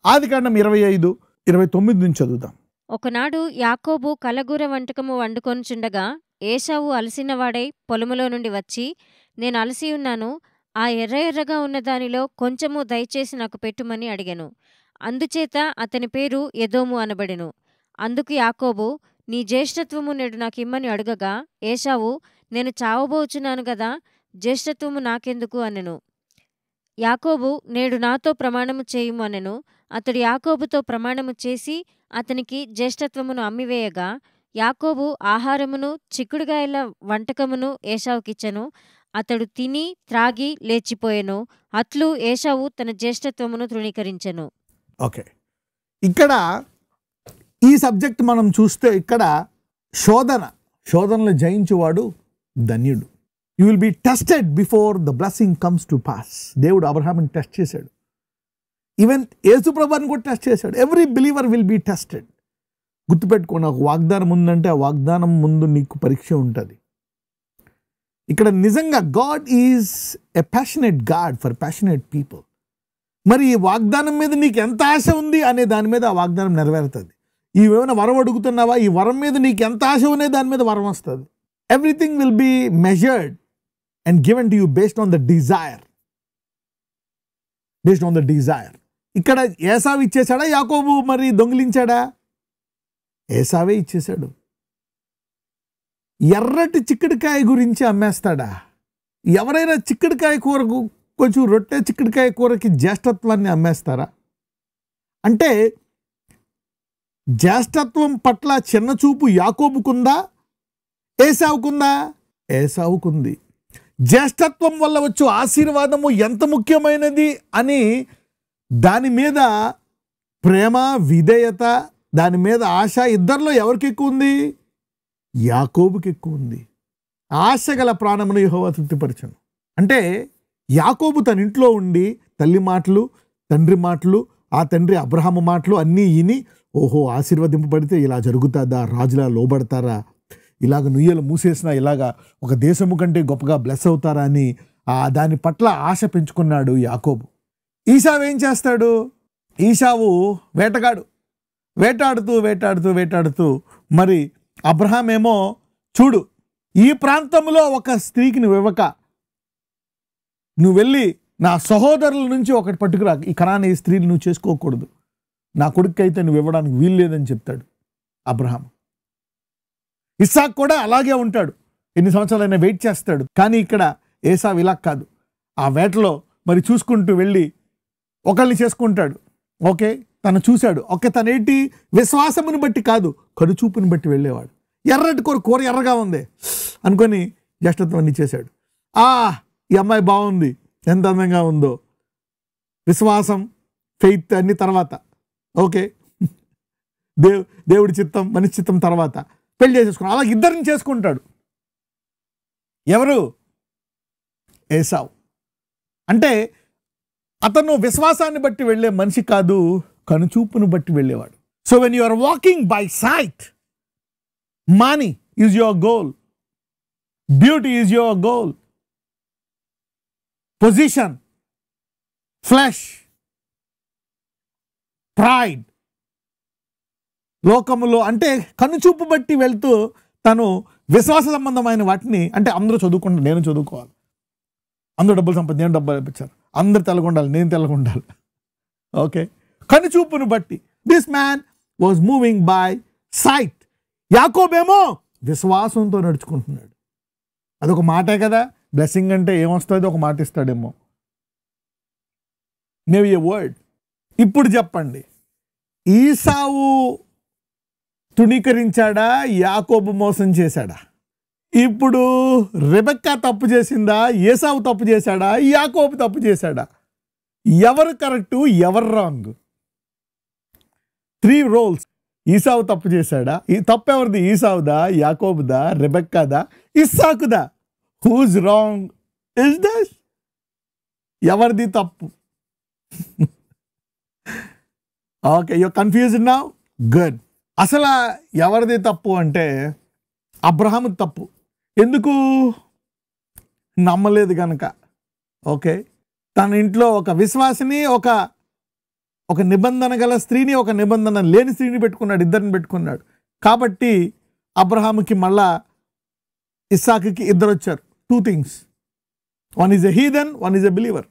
ఆదికాండం 25:29 నుంచి చదువుదాం. ఒకనాడు యాకోబు కలగూర వంటకము వండుకొనుచుండగా ఏశావు అలసినవాడై పొలములో నుండి వచ్చి, నేను అలసియున్నాను, ఆ ఎర్ర ఎర్రగా ఉన్న దానిలో కొంచెము దయచేసి నాకు పెట్టుమని అడిగెను. అందుచేత అతని పేరు ఎదోము అనబడెను. అందుకు యాకోబు, నీ జ్యేష్ఠత్వము నేడు నాకిమ్మని అడుగగా ఏశావు, నేను చావబోచున్నాను గదా, జ్యేష్ఠత్వము నాకెందుకు అనెను. యాకోబు, నేడు నాతో ప్రమాణము చేయుము అనెను. అతడు యాకోబుతో ప్రమాణము చేసి అతనికి జ్యేష్ఠత్వమును అమ్మివేయగా, యాకోబు ఆహారమును చిక్కుడుగాయల వంటకమును ఏశావుకిచ్చెను. అతడు తిని త్రాగి లేచిపోయెను. అట్లు ఏశావు తన జ్యేష్ఠత్వమును తృణీకరించెను. ఓకే, ఇక్కడ ఈ సబ్జెక్ట్ మనం చూస్తే ఇక్కడ శోధనలు జయించువాడు ధన్యుడు. You will be tested before the blessing comes to pass. దేవుడు అబ్రహాముని టెస్ట్ చేశాడు. ఈవెన్ యేసుప్రభుని కూడా టెస్ట్ చేశాడు. Every believer will be tested. గుర్తుపెట్టుకోండి, ఒక వాగ్దానం ఉందంటే ఆ వాగ్దానం ముందు నీకు పరీక్ష ఉంటుంది. ఇక్కడ నిజంగా God is a passionate God for passionate people. మరి ఈ వాగ్దానం మీద నీకు ఎంత ఆశ ఉంది అనే దాని మీద ఆ వాగ్దానం నెరవేరుతుంది. ఏమైనా వరం అడుగుతున్నావా, ఈ వరం మీద నీకు ఎంత ఆశ ఉనే దాని మీద వరం వస్తుంది. Everything will be measured and given to you based on the desire. ఇక్కడ ఏసావు ఇచ్చేశాడా, యాకోబు మరి దొంగిలించాడా? ఏసావే ఇచ్చేశాడు. ఎర్రటి చిక్కుడుకాయ గురించి అమ్మేస్తాడా? ఎవరైనా చిక్కుడుకాయ కూరకు, కొంచెం రొట్టె చిక్కుడుకాయ కూరకి జ్యేష్ఠత్వాన్ని అమ్మేస్తారా? అంటే జ్యేష్ఠత్వం పట్ల చిన్న చూపు యాకోబుకుందా, ఏసావుకుందా? ఏసావుకుంది. జ్యేష్ఠత్వం వల్ల వచ్చు ఆశీర్వాదము ఎంత ముఖ్యమైనది అని దాని మీద ప్రేమ, విధేయత, దాని మీద ఆశ ఇద్దరిలో ఎవరికి ఎక్కువ ఉంది? యాకోబుకి ఎక్కువ ఉంది. ఆశ గల ప్రాణమును యెహోవా తృప్తిపరచును. అంటే యాకోబు తన ఇంట్లో ఉండి తల్లి మాటలు, తండ్రి మాటలు, ఆ తండ్రి అబ్రహాము మాటలు అన్నీ విని, ఓహో ఆశీర్వదింపబడితే ఇలా జరుగుతుందా, రాజులా లోబడతారా, ఇలాగ నుయ్యలు మూసేసినా ఇలాగా ఒక దేశము కంటే గొప్పగా బ్లెస్ అవుతారా అని దాని పట్ల ఆశ పెంచుకున్నాడు యాకోబు. ఈసావు ఏం చేస్తాడు? ఈసావు వేటగాడు. వేటాడుతూ మరి అబ్రహాం ఏమో, చూడు ఈ ప్రాంతంలో ఒక స్త్రీకి నువ్వు ఇవ్వక, నువ్వు వెళ్ళి నా సహోదరుల నుంచి ఒకటి పట్టుకురా, ఈ కనానీ స్త్రీని నువ్వు చేసుకోకూడదు, నా కొడుకు అయితే నువ్వు ఇవ్వడానికి వీలు లేదని చెప్తాడు అబ్రహాం. ఇస్సాకు కూడా అలాగే ఉంటాడు, ఎన్ని సంవత్సరాలైనా వెయిట్ చేస్తాడు. కానీ ఇక్కడ ఏసావు ఇలా కాదు. ఆ వేటలో మరి చూసుకుంటూ వెళ్ళి ఒకళ్ళని చేసుకుంటాడు. ఓకే, తను చూశాడు. ఓకే, తనేంటి విశ్వాసముని బట్టి కాదు, కడుచూపుని బట్టి వెళ్ళేవాడు. ఎర్రటి కూర ఎర్రగా ఉంది అనుకొని జ్యేష్ఠత్వాన్ని చేశాడు. ఈ అమ్మాయి బాగుంది, ఎంత అందంగా ఉందో. విశ్వాసం, ఫెయిత్ అన్ని తర్వాత. ఓకే, దేవుడి చిత్తం, మనిషి చిత్తం తర్వాత పెళ్లి చేసేసుకున్నాడు. అలా ఇద్దరిని చేసుకుంటాడు. ఎవరు? ఏసావు. అంటే అతను విశ్వాసాన్ని బట్టి వెళ్ళే మనిషి కాదు, కనుచూపును బట్టి వెళ్ళేవాడు. So when you are walking by sight, money is your goal, beauty is your goal, position, flesh, pride, లోకములో అంటే కనుచూపు బట్టి వెళ్తూ తను విశ్వాస సంబంధమైన వాటిని, అంటే అందరూ చదువుకుంటారు, నేను చదువుకోవాలి, అందరూ డబ్బులు సంపాదించారు, నేను డబ్బులు ఇప్పించారు, అందరు తెల్లగుండాలి, నేను తెల్లగుండాలి. ఓకే, కనుచూపును బట్టి. This man was moving by sight. యాకోబేమో విశ్వాసంతో నడుచుకుంటున్నాడు. అదొక మాటే కదా. బ్లెస్సింగ్ అంటే ఏమొస్తుంది? ఒక మాట ఇస్తాడేమో, మేబీ ఏ వర్డ్. ఇప్పుడు చెప్పండి, ఈసావు తృణీకరించాడా, యాకోబు మోసం చేశాడా? ఇప్పుడు రెబెక్కా తప్పు చేసిందా, ఏసావు తప్పు చేశాడా, యాకోబు తప్పు చేశాడా? ఎవరు కరెక్టు, ఎవరు రాంగ్? 3 రోల్స్. ఈసావు తప్పు చేశాడా? ఈ తప్పు ఎవరిది? ఈసావుదా, యాకోబుదా, రెబెక్కాదా, ఇస్సాకుదా? Whose wrong is this? ఎవరిది తప్పు? Okay, you are confused now? Good. అసలు ఎవరిది తప్పు అంటే అబ్రహాము తప్పు. ఎందుకు? నమ్మలేదు కనుక. ఓకే, తన ఇంట్లో ఒక విశ్వాసిని, ఒక నిబంధన గల స్త్రీని, ఒక నిబంధన లేని స్త్రీని పెట్టుకున్నాడు, ఇద్దరిని పెట్టుకున్నాడు. కాబట్టి అబ్రహాముకి మళ్ళా ఇస్సాకుకి ఇద్దరు వచ్చారు. 2 things. One is a heathen, one is a believer.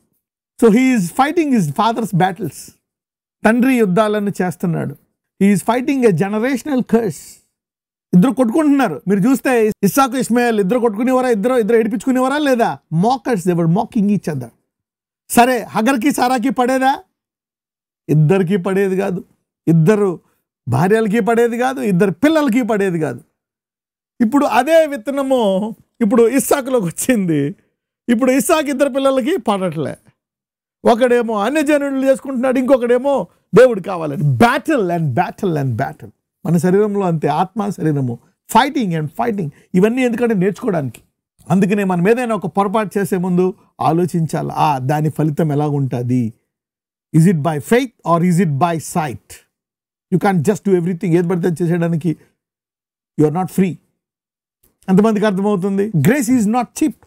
So he is fighting his father's battles. తండ్రి యుద్ధాలను చేస్తున్నాడు. He is fighting a generational curse. ఇద్దరు కొట్టుకుంటున్నారు. మీరు చూస్తే ఇస్సాకు ఇస్మాయిల్ ఇద్దరు కొట్టుకునేవారా? ఇద్దరు ఏడిపించుకునేవారా లేదా? Mockers, they were mocking each other. సరే, హగర్కి సారాకి పడేదా? ఇద్దరికి పడేది కాదు. ఇద్దరు భార్యలకి పడేది కాదు, ఇద్దరు పిల్లలకి పడేది కాదు. ఇప్పుడు అదే విత్తనము ఇప్పుడు ఇస్సాకులోకి వచ్చింది. ఇప్పుడు ఇస్సాకు ఇద్దరు పిల్లలకి పడట్లే. ఒకడేమో అన్యజనులు చేసుకుంటున్నాడు, ఇంకొకడేమో దేవుడు కావాలని. Battle and battle and battle. మన శరీరంలో అంతే, ఆత్మ శరీరము ఫైటింగ్ అండ్ ఫైటింగ్. ఇవన్నీ ఎందుకంటే నేర్చుకోవడానికి. అందుకనే మనం ఏదైనా ఒక పొరపాటు చేసే ముందు ఆలోచించాలి, దాని ఫలితం ఎలా ఉంటుంది. Is it by faith or is it by sight? You can just do everything. ఏది పడితే చేసేయడానికి యు ఆర్ నాట్ ఫ్రీ. ఎంతమందికి అర్థమవుతుంది? Grace is not cheap.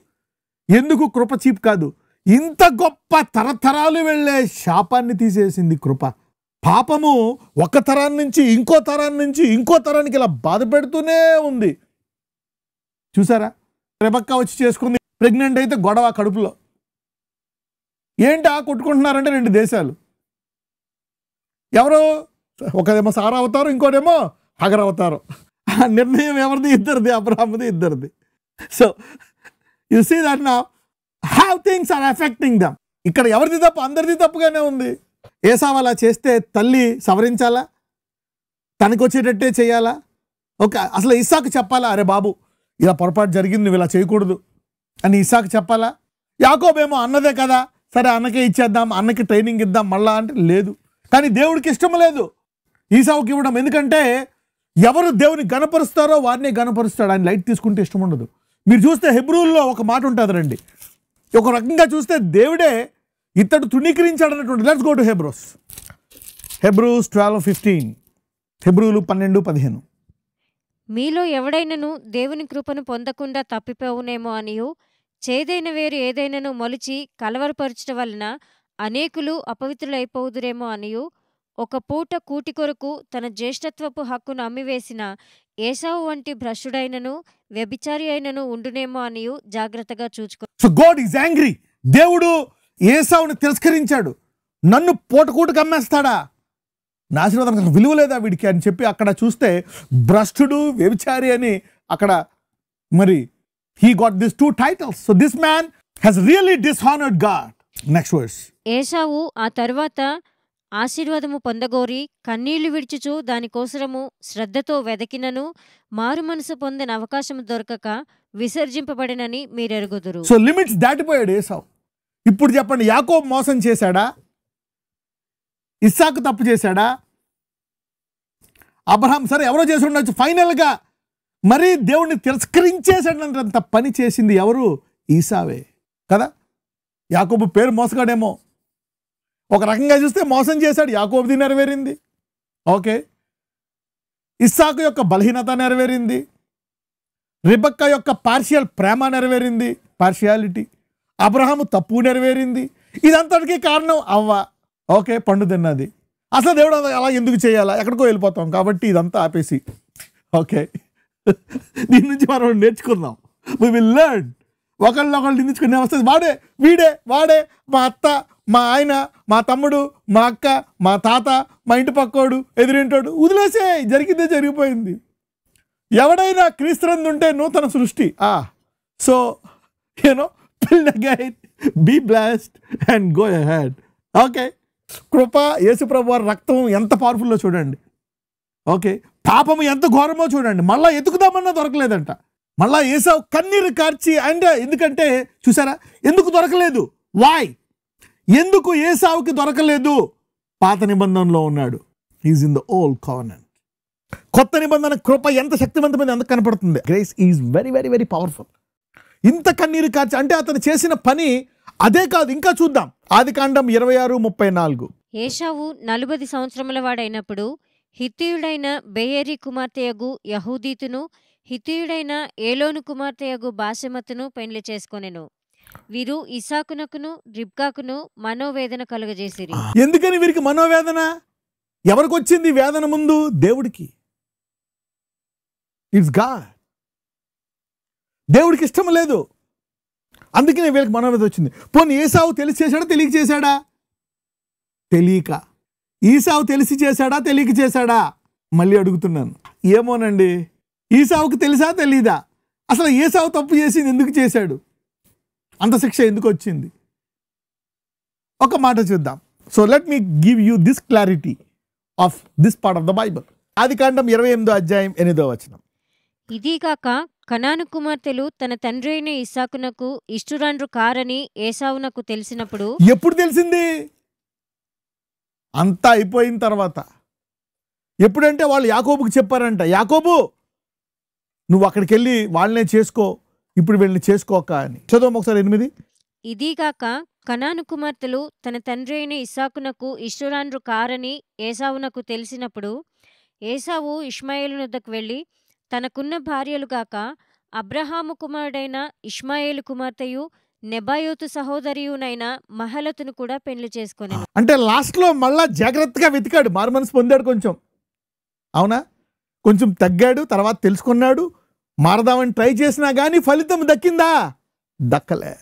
ఎందుకు కృప చీప్ కాదు? ఇంత గొప్ప తరతరాలు వెళ్ళే శాపాన్ని తీసేసింది కృప. పాపము ఒక తరాన్ని నుంచి ఇంకో తరాన్ని నుంచి ఇంకో తరానికి ఇలా బాధ పెడుతూనే ఉంది. చూసారా? రెబెక్కా వచ్చి చేసుకుంది, ప్రెగ్నెంట్ అయితే గొడవ కడుపులో. కొట్టుకుంటున్నారంటే 2 దేశాలు. ఎవరు? ఒకదేమో సారా అవుతారు, ఇంకోటేమో హగర్ అవుతారు. ఆ నిర్ణయం ఎవరిది? ఇద్దరిది. అబ్రహాముది, ఇద్దరిది. So you see that now how things are affecting them. ఇక్కడ ఎవరిది తప్పు? అందరిది తప్పుగానే ఉంది. ఏసావు అలా చేస్తే తల్లి సవరించాలా? తనకు వచ్చేటట్టే చేయాలా? ఓకే, అసలు ఇస్సాకు చెప్పాలా, అరే బాబు ఇలా పొరపాటు జరిగింది, నువ్వు ఇలా చేయకూడదు అని ఇస్సాకు చెప్పాలా? యాకోబేమో అన్నదే కదా, సరే అన్నకే ఇచ్చేద్దాం, అన్నకి ట్రైనింగ్ ఇద్దాం మళ్ళా అంటే లేదు. కానీ దేవుడికి ఇష్టం లేదు ఈసావుకి ఇవ్వడం. ఎందుకంటే ఎవరు దేవుని గణపరుస్తారో వారినే గణపరుస్తాడు. ఆయన లైట్ తీసుకుంటే ఇష్టం ఉండదు. మీరు చూస్తే హెబ్రూల్లో ఒక మాట ఉంటుంది రండి. ఒక రకంగా చూస్తే దేవుడే ఇతడు తృణీకరించాడు అన్నటువంటి. Let's go to Hebrews. Hebrews 12:15. హెబ్రూలు 12:15. మీలో ఎవడైనను దేవుని కృపను పొందకుండా తప్పిపోవునేమో అనియు, చేదైన వేరు ఏదైనను మొలిచి కలవరపరచడం వలన అనేకులు అపవిత్రులైపోదురేమో అనియు, ఒక పూట కూటి కొరకు తన జ్యేష్ఠత్వపు హక్కును అమ్మివేసిన ఏసావు వంటి భ్రష్టుడైనను వ్యభిచారి అయినను ఉండునేమో అనియు జాగ్రత్తగా చూచుకో. So God is angry. దేవుడు ఏసావుని తిరస్కరించాడు. నన్ను పూటకూటకు అమ్మేస్తాడా? నా ఆశీర్వాదానికి విలువ లేదా వీడికి అని చెప్పి అక్కడ చూస్తే భ్రష్టుడు, వ్యభిచారి అని అక్కడ మరి he got these 2 titles. So this man has really dishonored God. Next verse. Esau ఆ తరువాత ఆశీర్వాదము పొందగోరి కన్నీళ్లు విడిచుచు దానికోసరము శ్రద్ధతో వెదకినను మారు మనసు పొందిన అవకాశం దొరకక విసర్జింపబడినని మీరెరుగుదురు. సో లిమిట్స్ దాటిపోయాడు ఏసావు. ఇప్పుడు చెప్పండి, యాకోబు మోసం చేశాడా? ఇస్సాకు తప్పు చేశాడా? అబ్రహాం సరే ఎవరో చేసి ఉండొచ్చు. ఫైనల్గా మరి దేవుణ్ణి తిరస్కరించేసాడంత పని చేసింది ఎవరు? ఈసావే కదా. యాకోబు పేరు మోసగాడేమో, ఒక రకంగా చూస్తే మోసం చేశాడు. యాకోబుది నెరవేరింది, ఓకే. ఇస్సాకు యొక్క బలహీనత నెరవేరింది. రిబెక్కా యొక్క పార్షియల్ ప్రేమ నెరవేరింది, పార్షియాలిటీ. అబ్రహాము తప్పు నెరవేరింది. ఇదంతటికీ కారణం అవ్వ, ఓకే, పండు తిన్నది. అసలు దేవుడు అలా ఎందుకు చేయాలా? ఎక్కడికో వెళ్ళిపోతాం కాబట్టి ఇదంతా ఆపేసి, ఓకే, దీని నుంచి మనం నేర్చుకుందాం. We will learn. ఒకళ్ళొకళ్ళు నిందించుకునే వస్తుంది. వాడే మా అత్త, మా ఆయన, మా తమ్ముడు, మా అక్క, మా తాత, మా ఇంటి పక్కోడు, ఎదురింటోడు, వదిలేసే, జరిగిందే జరిగిపోయింది. ఎవడైనా క్రీస్తునందు ఉంటే నూతన సృష్టి. So you know, build again, be blessed and go ahead. Okay, కృప, యేసుప్రభు వారి రక్తం ఎంత పవర్ఫుల్లో చూడండి. ఓకే, పాపము ఎంత ఘోరమో చూడండి. మళ్ళా ఎతుకుదామన్నా దొరకలేదంట. మళ్ళా ఏసావు కన్నీరు కార్చి. అంటే ఎందుకంటే చూసారా, ఎందుకు దొరకలేదు? వై? ఎందుకు ఏసావుకి దొరకలేదు? పాత నిబంధనలో ఉన్నాడు. Is in the old covenant. కొత్త నిబంధన కృప ఎంత శక్తివంతమైంది, ఎంత కనపడుతుంది. Grace is very very very powerful. ఇంత కన్నీరు కార్చి అంటే అతను చేసిన పని అదే కాదు. ఇంకా చూద్దాం. ఆదికాండం 26:34. ఏశావు 40 సంవత్సరముల వాడైనప్పుడు హిత్తీయుడైన బెయేరి కుమార్తెయగు యహూదీతును హిత్తీయుడైన ఏలోను కుమార్తెయగు బాసెమతును పెండ్లి చేసుకొనెను. వీరు ఇసాకునకును రిబ్కాకును మనోవేదన కలుగజేసిరి. ఎందుకని వీరికి మనోవేదన? ఎవరికి వచ్చింది వేదన ముందు? దేవుడికి. It's God. దేవుడికి ఇష్టం లేదు, అందుకనే వీళ్ళకి మనోవేదన వచ్చింది. పోనీ ఏసావు తెలిసి చేశాడా తెలియక చేశాడా? తెలియక. ఈసావు తెలిసి చేశాడా తెలియక చేశాడా? మళ్ళీ అడుగుతున్నాను. ఏమోనండి, ఈసావుకి తెలుసా తెలీదా? అసలు ఏసావు తప్పు చేసింది ఎందుకు చేశాడు? అంత శిక్ష ఎందుకు వచ్చింది? ఒక మాట చూద్దాం. So let me give you this clarity of this part of the Bible. ఆదికాండం 28వ అధ్యాయం 8వ వచనం. ఇదిగాక కనాను కుమార్తెలు తన తండ్రి అయిన ఇస్సాకునకు ఇష్టురాండ్రు కారని ఏసావునకు తెలిసినప్పుడు. ఎప్పుడు తెలిసింది? అంతా అయిపోయిన తర్వాత. ఎప్పుడంటే వాళ్ళు యాకోబుకి చెప్పారంట, యాకోబు నువ్వు అక్కడికి వెళ్ళి వాళ్ళనే చేసుకో, ఇప్పుడు వీళ్ళని చేసుకోక అని. చదవం ఒకసారి 8. ఇదిగాక కనాను కుమార్తెలు తన తండ్రి అయిన ఇస్సాకునకు ఇష్టురాండ్రు కారని ఏసావునకు తెలిసినప్పుడు ఏసావు ఇష్మాయేలు వద్దకు వెళ్ళి తనకున్న భార్యలు గాక అబ్రహాము కుమారుడైన ఇష్మాయేలు కుమార్తెయు నెబాయోతు సహోదరియునైన మహలతును కూడా పెళ్లి చేసుకొనెను. అంటే లాస్ట్లో మళ్ళా జాగ్రత్తగా వెతికాడు, మారుమనసు పొందాడు కొంచెం. అవునా? కొంచెం తగ్గాడు, తర్వాత తెలుసుకున్నాడు. మారదామని ట్రై చేసినా కానీ ఫలితం దక్కిందా? దక్కలే.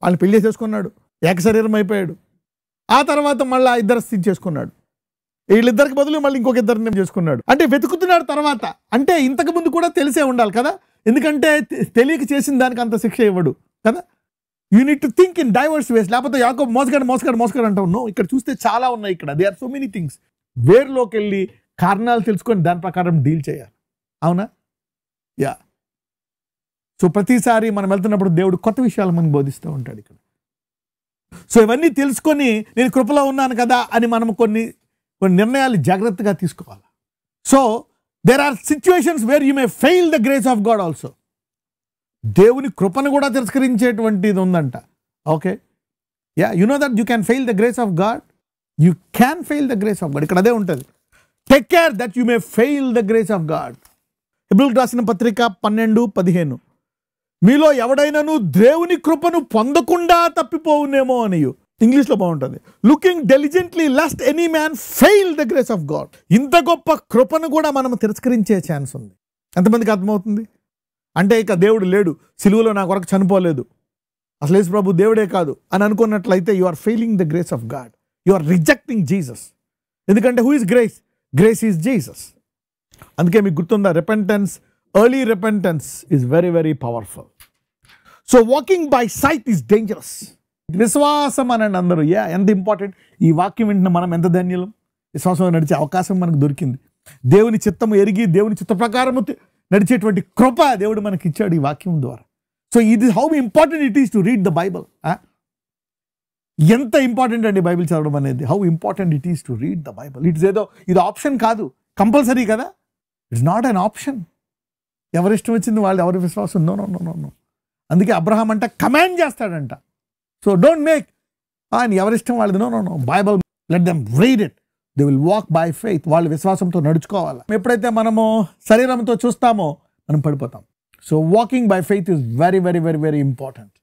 వాళ్ళని పెళ్లి చేసుకున్నాడు, ఏకశరీరం అయిపోయాడు. ఆ తర్వాత మళ్ళీ ఇద్దరు స్థితి చేసుకున్నాడు. వీళ్ళిద్దరికి బదులు మళ్ళీ ఇంకొక ఇద్దరిని చేసుకున్నాడు. అంటే వెతుకుతున్నాడు తర్వాత. అంటే ఇంతకు ముందు కూడా తెలిసే ఉండాలి కదా, ఎందుకంటే తెలియక చేసిన దానికి అంత శిక్ష ఇవ్వడు కదా. You need to think in diverse ways. లేకపోతే యాకోబు మోసగాడు అంటావు. నో, ఇక్కడ చూస్తే చాలా ఉన్నాయి. ఇక్కడ they are so many things. వేరులోకి వెళ్ళి కారణాలు తెలుసుకొని దాని ప్రకారం డీల్ చేయాలి. అవునా? యా. సో ప్రతిసారి మనం వెళ్తున్నప్పుడు దేవుడు కొత్త విషయాలు మనకు బోధిస్తూ ఉంటాడు ఇక్కడ. సో ఇవన్నీ తెలుసుకొని నేను కృపలో ఉన్నాను కదా అని మనం కొన్ని నిర్ణయాలు జాగ్రత్తగా తీసుకోవాలి. So there are situations where you may fail the grace of God also. దేవుని కృపను కూడా తిరస్కరించేటువంటిది ఉందంట. Okay, yeah, you know that you can fail the grace of God. You can fail the grace of God. ఇక్కడ అదే ఉంటుంది. Take care that you may fail the grace of God. హెబ్రీయులకు రాసిన పత్రిక 12:15. మీలో ఎవడైనాను దేవుని కృపను పొందకుండా తప్పిపోవునేమో అనియు. ఇంగ్లీష్లో బాగుంటుంది. Looking diligently lest any man fail the grace of God. ఇంత గొప్ప కృపను కూడా మనం తిరస్కరించే ఛాన్స్ ఉంది. ఎంతమందికి అర్థమవుతుంది? అంటే ఇక దేవుడు లేడు, సిలువలో నా కొరకు చనిపోలేదు, అసలు యేసు ప్రభు దేవుడే కాదు అని అనుకున్నట్లయితే you are failing the grace of God. You are rejecting Jesus. ఎందుకంటే who is grace? Grace is Jesus. అందుకే మీకు గుర్తుందా, repentance, early repentance is very very powerful. So walking by sight is dangerous. విశ్వాసం అనండి అందరూ. ఎంత ఇంపార్టెంట్. ఈ వాక్యం వింటున్న మనం ఎంత ధన్యులం. విశ్వాసం నడిచే అవకాశం మనకు దొరికింది. దేవుని చిత్తము ఎరిగి దేవుని చిత్త ప్రకారము నడిచేటువంటి కృప దేవుడు మనకి ఇచ్చాడు ఈ వాక్యం ద్వారా. సో ఇది how important it is to read the Bible. ఎంత ఇంపార్టెంట్ అండి బైబిల్ చదవడం అనేది. How important it is to read the Bible. ఇది ఆప్షన్ కాదు, కంపల్సరీ కదా. It's not an option. ఎవరిష్టం వచ్చింది వాళ్ళు, ఎవరి విశ్వాసం. No no no no no. అందుకే అబ్రహాం అంట కమాండ్ చేస్తాడంట. సో డోంట్ మేక్ ఆయన ఎవరిష్టం వాళ్ళది. No no no. Bible let them read it. They will walk by faith. వాళ్ళు విశ్వాసంతో నడుచుకోవాలి. ఎప్పుడైతే మనము శరీరంతో చూస్తామో మనం పడిపోతాం. So walking by faith is very very very very important.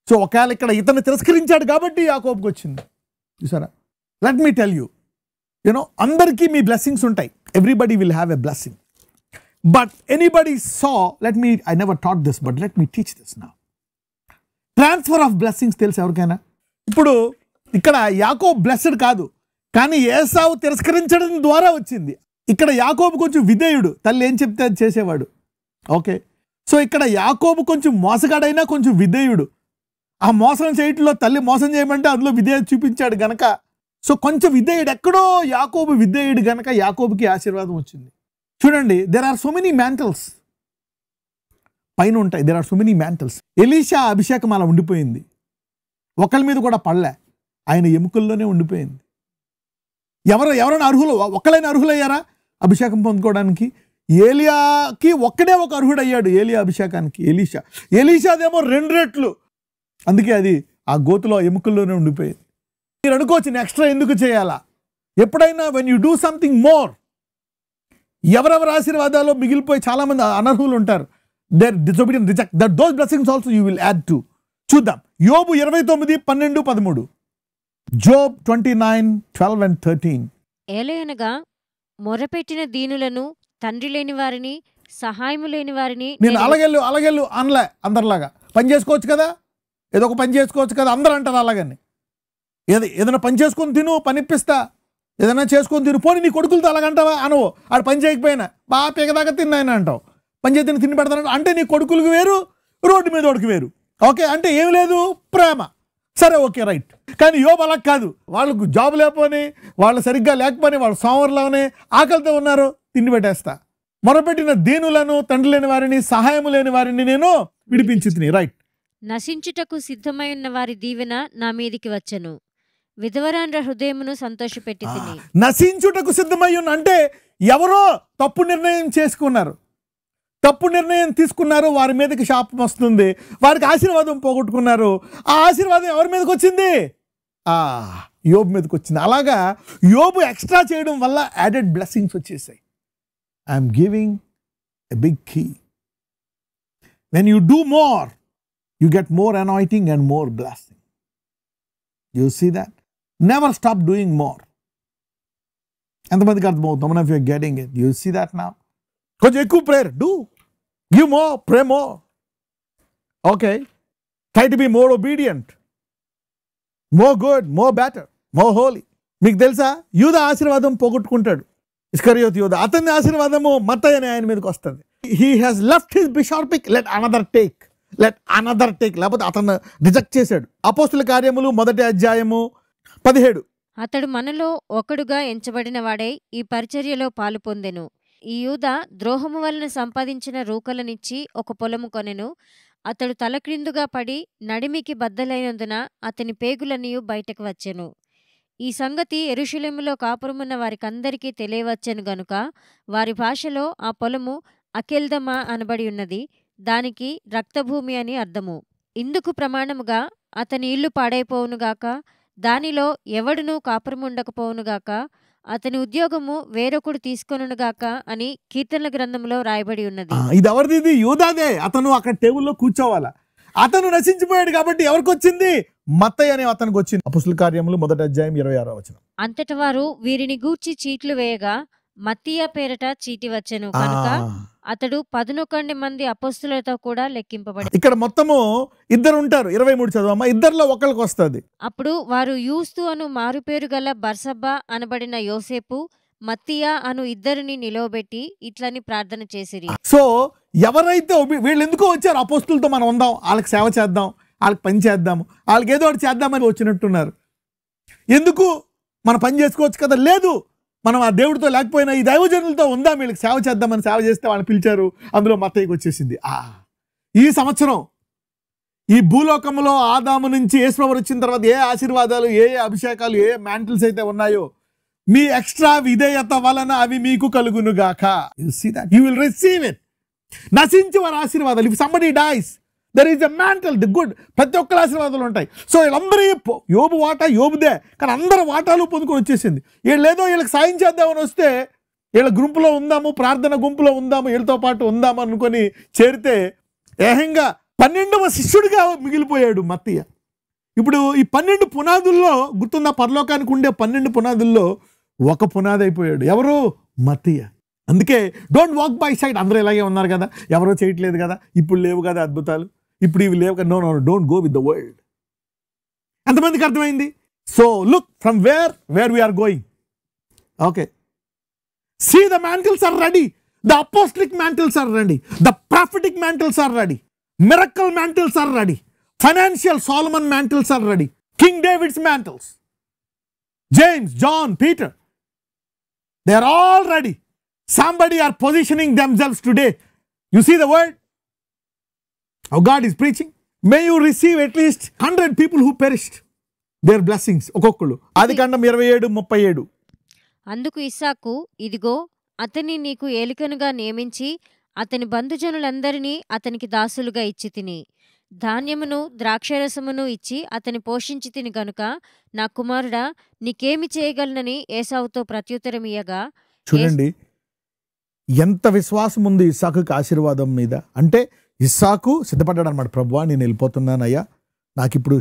So ఒకవేళ ఇక్కడ ఇతన్ని తిరస్కరించాడు కాబట్టి యాకోబుకి వచ్చింది. చూసారా? Let me tell you, you know, అందరికీ మీ బ్లెస్సింగ్స్ ఉంటాయి. Everybody will have a blessing. But anybody saw, I never taught this, but let me teach this now. Transfer of blessings తెలుసు ఎవరికైనా? ఇప్పుడు ఇక్కడ యాకోబు బ్లెస్డ్ కాదు, కానీ ఏసావు తిరస్కరించడం ద్వారా వచ్చింది. ఇక్కడ యాకోబు కొంచెం విధేయుడు, తల్లి ఏం చెప్తే అది చేసేవాడు. ఓకే, సో ఇక్కడ యాకోబు కొంచెం మోసగాడైనా కొంచెం విధేయుడు. ఆ మోసం చేయటంలో తల్లి మోసం చేయమంటే అందులో విధేయత చూపించాడు గనక, సో కొంచెం విధేయుడు, ఎక్కడో యాకోబు విధేయుడు గనక యాకోబుకి ఆశీర్వాదం వచ్చింది. చూడండి, there are so many mantles పైన ఉంటాయి. There are so many mantles. Elisha అభిషేకం అలా ఉండిపోయింది, ఒకరి మీద కూడా పడలే, ఆయన ఎముకల్లోనే ఉండిపోయింది. ఎవరైనా అర్హులు, ఒక్కలైనా అర్హులయ్యారా అభిషేకం పొందుకోవడానికి? ఏలియాకి ఒక్కడే ఒక అర్హుడు అయ్యాడు ఏలియా అభిషేకానికి, ఎలీషాదేమో 2 రెట్లు. అందుకే అది ఆ గోతులో ఎముకల్లోనే ఉండిపోయింది. మీరు అనుకోవచ్చు ఎక్స్ట్రా ఎందుకు చేయాలా? ఎప్పుడైనా when you do something more, ఎవరెవరి ఆశీర్వాదాలు మిగిలిపోయి చాలామంది అనర్హులు ఉంటారు. They're disobedient, reject that, those blessings also you will add to. చూద్దాం యోబు 29, 12, 13. Job 29, 12 and 13. ఏలయనగా మొరపెట్టిన దీనులను, తండ్రి లేని వారిని, సహాయము లేని వారిని నేను అలగెళ్ళు అనలే అందరిలాగా. పని చేసుకోవచ్చు కదా, ఏదో ఒక పని చేసుకోవచ్చు కదా, అందరూ అంటారు అలాగని. ఏదైనా పని చేసుకొని తిను, పని ఇప్పిస్తా, ఏదైనా చేసుకొని తిను. పోనీ నీ కొడుకులతో అలాగంటావా? అనవు. ఆడు పని చేయకపోయినా బాగా పీకదాకా తిన్నాయని అంటావు. పని చేతి తిని పెడతాను అంటే నీ కొడుకులకు వేరు, రోడ్డు మీద వాడికి వేరు. ఓకే అంటే ఏమి లేదు, ప్రేమ. సరే ఓకే రైట్. కానీ యోబు అలా కాదు. వాళ్ళకు జాబ్ లేకపోని, వాళ్ళు సరిగ్గా లేకపోని, వాళ్ళు సోమవారంలోనే ఆకలితో ఉన్నారు, తిండి పెట్టేస్తా. మొరపెట్టిన దీనులను, తండ్రి లేని వారిని, సహాయము లేని వారిని నేను విడిపించి తిని. రైట్. నశించుటకు సిద్ధమై ఉన్న వారి దీవెన నా మీదికి వచ్చెను. విధవరాండ్ర హృదయమును సంతోషపెట్టి తిని. నశించుటకు సిద్ధమై ఉన్న అంటే ఎవరో తప్పు నిర్ణయం చేసుకున్నారు, తప్పు నిర్ణయం తీసుకున్నారు, వారి మీదకి శాపం వస్తుంది, వారికి ఆశీర్వాదం పోగొట్టుకున్నారు. ఆ ఆశీర్వాదం ఎవరి మీదకి వచ్చింది? యోబు మీదకి వచ్చింది. అలాగా యోబు ఎక్స్ట్రా చేయడం వల్ల యాడెడ్ బ్లెస్సింగ్స్ వచ్చేసాయి. I'm giving a big key. When you do more, you get more anointing and more blessing. You see that? Never stop doing more. ఎంతమందికి అర్థమవుతుంది? None of you getting it. You see that now? కొంచెం ఎక్కువ prayer, do give more, pray more. Okay, try to be more obedient, more good, more better, more holy. మీకు తెలుసా, యూద ఆశీర్వాదం పోగొట్టుకుంటాడు. ఇస్కరియోతు యూద, అతని ఆశీర్వాదము మత్తయి అనే ఆయన మీదకి వస్తుంది. He has left his bishopric, let another take. లేకపోతే అతను రిజెక్ట్ చేశాడు. అపోస్తుల కార్యములు 1వ అధ్యాయము 17. అతడు మనలో ఒకడుగా ఎంచబడిన వాడై ఈ పరిచర్యలో పాలు పొందెను. ఈ యూద ద్రోహము వలన సంపాదించిన రూకలనిచ్చి ఒక పొలము కొనెను. అతడు తలక్రిందుగా పడి నడిమికి బద్దలైనందున అతని పేగులనియు బయటకు వచ్చెను. ఈ సంగతి యెరూషలేములో కాపురమున్న వారికందరికీ తెలియవచ్చెను గనుక వారి భాషలో ఆ పొలము అకెల్దమా అనబడి ఉన్నది. దానికి రక్తభూమి అని అర్థము. ఇందుకు ప్రమాణముగా అతని ఇల్లు పాడైపోవునుగాక, దానిలో ఎవడునూ కాపురముండకపోవునుగాక, అతని ఉద్యోగము వేరొకడు తీసుకొనుగాక అని కీర్తనల గ్రంథంలో రాయబడి ఉన్నది. ఇది ఎవరిది? ఇది యూదాదే. అతను అక్కడ టేబుల్లో కూర్చోవాలా. అతను నశించిపోయాడు కాబట్టి ఎవరికి వచ్చింది? మత్తయి అనే అతనికి వచ్చింది. అపోస్తుల కార్యములు 1వ అధ్యాయం 26వ వచనం. అంతట వారు వీరిని గూర్చి చీట్లు వేయగా మత్తీయ పేరట చీటి వచ్చెను కనుక అతడు 11 మంది అపోస్తులతో కూడా లెక్కింపబడి. ఇక్కడ మొత్తము ఇద్దరు ఉంటారు. 23 చదవమ్మా. ఇద్దరిలో ఒకరికి వస్తుంది. అప్పుడు వారు యూస్తు అను మారుపేరు గల బర్సబ్బా అనబడిన యోసేపు, మత్తీయ అను ఇద్దరిని నిలవబెట్టి ఇట్లని ప్రార్థన చేసిరి. సో ఎవరైతే వీళ్ళు ఎందుకో వచ్చారు? అపోస్తులతో మనం ఉందాం, వాళ్ళకి సేవ చేద్దాం, వాళ్ళకి పని చేద్దాము, వాళ్ళకి ఏదో ఒకటి చేద్దామని వచ్చినట్టున్నారు. ఎందుకు? మన పని చేసుకోవచ్చు కదా. లేదు, మనం ఆ దేవుడితో లేకపోయినా ఈ దైవజనులతో ఉందాం, వీళ్ళకి సేవ చేద్దామని సేవ చేస్తే వాళ్ళని పిలిచారు. అందులో మత్తయికి వచ్చేసింది. ఈ సంవత్సరం ఈ భూలోకంలో ఆదాము నుంచి యేసుప్రభు వచ్చిన తర్వాత ఏ ఆశీర్వాదాలు, ఏ అభిషేకాలు, ఏ మ్యాంటిల్స్ అయితే ఉన్నాయో మీ ఎక్స్ట్రా విధేయత వలన అవి మీకు కలుగునుగాక. You see that, you will receive it. నశించి వారి ఆశీర్వాదాలు. If somebody dies there is a mantle, the good. ప్రతి ఒక్కరి ఆశీర్వాదాలు ఉంటాయి. సో వీళ్ళందరూ యోబు వాటా యోబుదే, కానీ అందరు వాటాలు పొందుకొని వచ్చేసింది. వీళ్ళు ఏదో వీళ్ళకి సాయం చేద్దామని వస్తే, వీళ్ళ గుంపులో ఉందాము, ప్రార్థన గుంపులో ఉందాము, వీళ్ళతో పాటు ఉందాము అనుకొని చేరితే ఏహంగా 12వ శిష్యుడిగా మిగిలిపోయాడు మత్తయ్య. ఇప్పుడు ఈ 12 పునాదుల్లో గుర్తుందా? పరలోకానికి ఉండే 12 పునాదుల్లో ఒక పునాది అయిపోయాడు. ఎవరు? మత్తయ్య. అందుకే డోంట్ వాక్ బై సైడ్. అందరూ ఇలాగే ఉన్నారు కదా, ఎవరో చేయట్లేదు కదా, ఇప్పుడు లేవు కదా అద్భుతాలు, ఇప్పుడు ఇవి లేవు కదా. No, don't go with the world. ఎంతమందికి అర్థమైంది? So look from where we're going. Okay, see the mantles are ready. The apostolic mantles are ready. The prophetic mantles are ready. Miracle mantles are ready. Financial Solomon mantles are ready. King David's mantles. James, John, Peter. They are all ready. Somebody are positioning themselves today. You see the word? How God is preaching. May you receive at least 100 people who perished. Their blessings. ఒక్కొక్కళ్ళు. ఆదికాండం 27:37. అందుకు ఇస్సాకు, ఇదిగో అతని నీకు ఏలికనుగా నియమించి అతని బంధుజనులందరినీ అతనికి దాసులుగా ఇచ్చి తిని, ధాన్యమును ద్రాక్షరసమును ఇచ్చి అతని పోషించి తిని గనుక నా కుమారుడా నీకేమి చేయగలనని ఏసావుతో ప్రత్యుత్తరం ఇయ్యగా. చూడండి ఎంత విశ్వాసం ఉంది ఇస్సాకుకి ఆశీర్వాదం మీద. అంటే ఇస్సాకు సిద్ధపడ్డాడు అనమాట. ప్రభువా నేను వెళ్ళిపోతున్నానయ్యా, నాకు ఇప్పుడు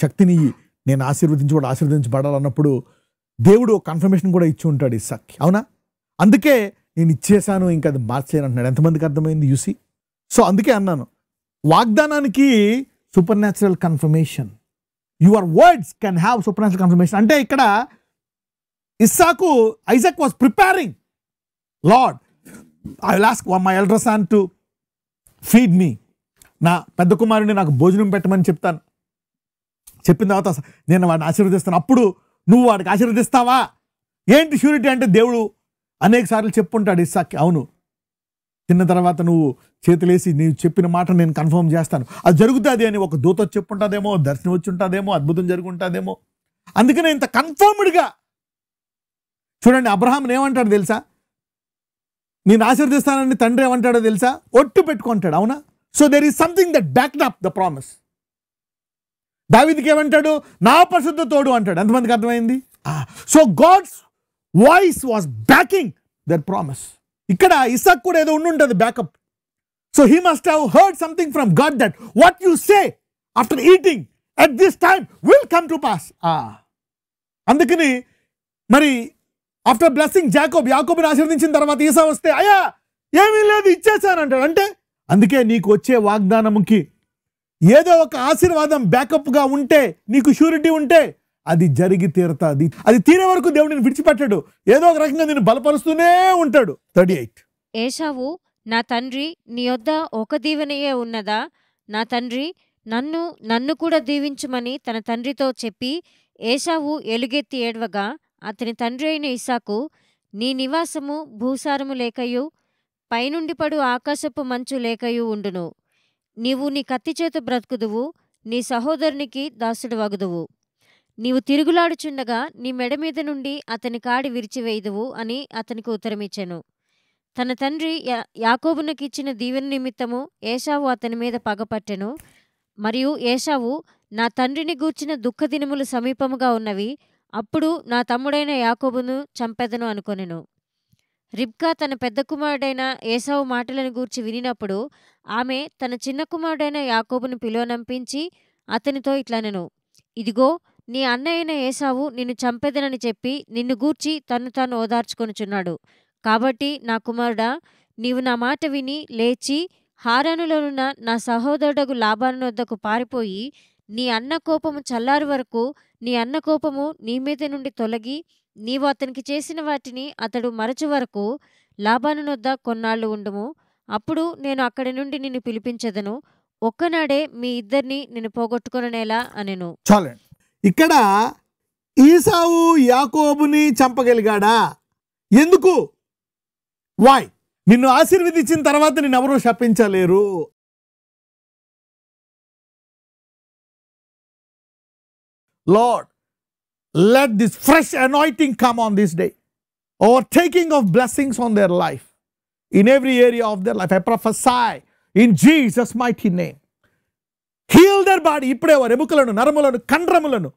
శక్తిని నేను ఆశీర్వదించబడాలన్నప్పుడు దేవుడు కన్ఫర్మేషన్ కూడా ఇచ్చి ఉంటాడు ఇస్సాక్కి. అవునా? అందుకే నేను ఇచ్చేసాను, ఇంకా అది మార్చేయను అంటున్నాడు. ఎంతమందికి అర్థమైంది? యూసి. సో అందుకే అన్నాను, వాగ్దానానికి supernatural confirmation, your words can have supernatural confirmation. అంటే ఇక్కడ Isaac was preparing, Lord I will ask my elder son to feed me. నా పెద్ద కుమారుని నాకు భోజనం పెట్టమని చెప్తాను. చెప్పిన తర్వాత నేను వాడిని ఆశీర్వదిస్తాను. అప్పుడు నువ్వు వాడికి ఆశీర్వదిస్తావా? ఏంటి షూరిటీ అంటే దేవుడు అనేక సార్లు చెప్పుంటాడు ఇస్సాక్కి. అవును, తిన్న తర్వాత నువ్వు చేతులేసి నీవు చెప్పిన మాట నేను కన్ఫర్మ్ చేస్తాను, అది జరుగుతుంది అని ఒక దూత చెప్పుంటుందేమో, దర్శనం వచ్చి ఉంటుందేమో, అద్భుతం జరుగుంటుందేమో. అందుకనే ఇంత కన్ఫర్మ్డ్గా చూడండి. అబ్రహాంని ఏమంటాడు తెలుసా? నేను ఆశీర్దిస్తానని తండ్రి ఏమంటాడో తెలుసా? ఒట్టు పెట్టుకుంటాడు. అవునా? So there is something that backed up the promise. దావీదుకి ఏమంటాడు? నా పరిశుద్ధ తోడు అంటాడు. ఎంతమందికి అర్థమైంది? So God's voice was backing that promise. ఇక్కడ ఇస్సాక్ కూడా ఏదో ఉండుంటుంది backup. So he must have heard something from God that what you say after eating at this time will come to pass. అందుకని మరి ఆఫ్టర్ బ్లెస్సింగ్ యాకోబుని ఆశీర్వదించిన తర్వాత ఈసా వస్తే అయ్యా ఏమీ లేదు ఇచ్చేసానంటాడు. అంటే అందుకే నీకు వచ్చే వాగ్దానముకి ఏదో ఒక ఆశీర్వాదం బ్యాకప్గా ఉంటే, నీకు షూరిటీ ఉంటే అది జరిగి తీరుతుంది. అది తీరే వరకు దేవుడు నేను విడిచిపెట్టాడు, ఏదో ఒక రకంగా నేను బలపరుస్తూనే ఉంటాడు. 38 ఏశావు, నా తండ్రి, నీ యొద్ద ఒక దీవెనయే ఉన్నదా? నా తండ్రి, నన్ను కూడా దీవించుమని తన తండ్రితో చెప్పి ఏశావు ఎలుగెత్తి ఏడ్వగా, అతని తండ్రి అయిన ఇస్సాకు, నీ నివాసము భూసారము లేకయు పైనుండి పడు ఆకాశపు మంచు లేకయు ఉండును. నీవు నీ కత్తి చేత బ్రతుకుదువు, నీ సహోదరునికి దాసుడు వగుదువు. నీవు తిరుగులాడుచుండగా నీ మెడ మీద నుండి అతని కాడి విరిచివేయుదువు అని అతనికి ఉత్తరమిచ్చెను. తన తండ్రి యాకోబునకిచ్చిన దీవెన నిమిత్తము ఏశావు అతని మీద పగపట్టెను. మరియు ఏశావు, నా తండ్రిని గూర్చిన దుఃఖదినములు సమీపముగా ఉన్నవి, అప్పుడు నా తమ్ముడైన యాకోబును చంపెదను అనుకొనెను. రిబ్కా తన పెద్ద కుమారుడైన ఏశావు మాటలను గూర్చి వినినప్పుడు ఆమె తన చిన్న కుమారుడైన యాకోబును పిలువనంపించి అతనితో ఇట్లనెను, ఇదిగో నీ అన్నయ్యైన ఏశావు నిన్ను చంపెదనని చెప్పి నిన్ను గూర్చి తన్ను తాను ఓదార్చుకొనుచున్నాడు. కాబట్టి నా కుమారుడా, నీవు నా మాట విని లేచి హారానులోనున్న నా సహోదరుడగు లాబాను వద్దకు పారిపోయి నీ అన్న కోపము చల్లారు వరకు నీ అన్న కోపము నీ మీద నుండి తొలగి నీవు అతనికి చేసిన వాటిని అతడు మరచు వరకు లాబాను వద్ద కొన్నాళ్ళు ఉండుము. అప్పుడు నేను అక్కడి నుండి నిన్ను పిలిపించెదను. ఒక్కనాడే మీ ఇద్దరిని నేను పోగొట్టుకొననేలా అనెను. చాలండి. ఇక్కడ ఈసావు యాకోబుని చంపగలిగాడా? ఎందుకు? వై? నిన్ను ఆశీర్వదించిన తర్వాత నిన్ను ఎవరూ శపించలేరు. Lord, let this fresh anointing come on this day, overtaking of blessings on their life, in every area of their life. I prophesy in Jesus' mighty name. Heal their body. ఇప్పుడే వారి ఎముకలను, నరములను, కండరములను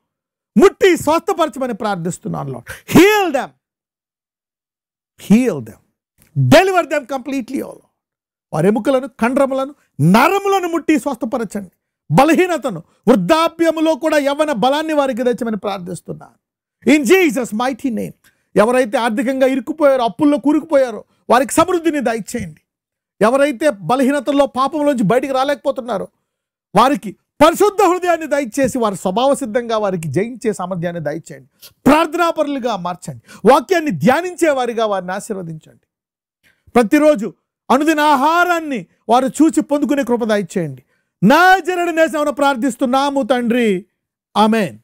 ముట్టి స్వస్థపరచమని ప్రార్థిస్తున్నాను. Lord, heal them. Heal them. Deliver them completely, O Lord. వారి ఎముకలను, కండరములను, నరములను ముట్టి స్వస్థపరచండి. బలహీనతను, వృద్ధాప్యములో కూడా యవ్వన బలాన్ని వారికి తెచ్చమని ప్రార్థిస్తున్నాను. In Jesus mighty name. ఎవరైతే ఆర్థికంగా ఇరుక్కుపోయారో, అప్పుల్లో కూరుకుపోయారో వారికి సమృద్ధిని దయచేయండి. ఎవరైతే బలహీనతల్లో పాపంలోంచి బయటికి రాలేకపోతున్నారో వారికి పరిశుద్ధ హృదయాన్ని దయచేసి వారి స్వభావ సిద్ధంగా వారికి జయించే సామర్థ్యాన్ని దయచేయండి. ప్రార్థనాపరులుగా మార్చండి. వాక్యాన్ని ధ్యానించే వారిగా వారిని ఆశీర్వదించండి. ప్రతిరోజు అనుదిన ఆహారాన్ని వారు చూసి పొందుకునే కృప దయచేయండి. నా జనడి నేసమున ప్రార్థిస్తున్నాము తండ్రి. ఆమేన్.